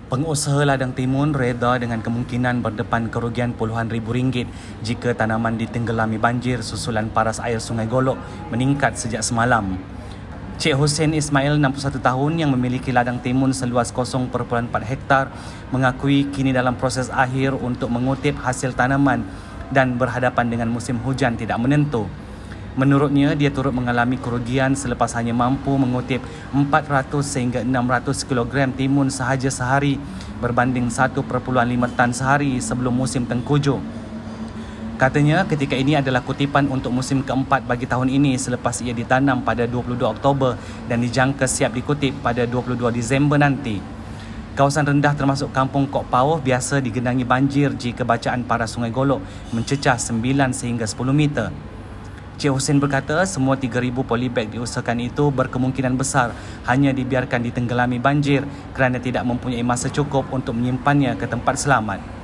Pengusaha ladang timun reda dengan kemungkinan berdepan kerugian puluhan ribu ringgit jika tanaman ditenggelami banjir susulan paras air Sungai Golok meningkat sejak semalam. Cik Hussein Ismail, 61 tahun yang memiliki ladang timun seluas 0.4 hektar, mengakui kini dalam proses akhir untuk mengutip hasil tanaman dan berhadapan dengan musim hujan tidak menentu. Menurutnya, dia turut mengalami kerugian selepas hanya mampu mengutip 400 sehingga 600 kg timun sahaja sehari berbanding 1.5 tan sehari sebelum musim tengkujuh. Katanya, ketika ini adalah kutipan untuk musim keempat bagi tahun ini selepas ia ditanam pada 22 Oktober dan dijangka siap dikutip pada 22 Disember nanti. Kawasan rendah termasuk kampung Kok Pauh biasa digenangi banjir jika bacaan paras Sungai Golok mencecah 9 sehingga 10 meter. Cik Hussein berkata semua 3,000 polybag diusahakan itu berkemungkinan besar hanya dibiarkan ditenggelami banjir kerana tidak mempunyai masa cukup untuk menyimpannya ke tempat selamat.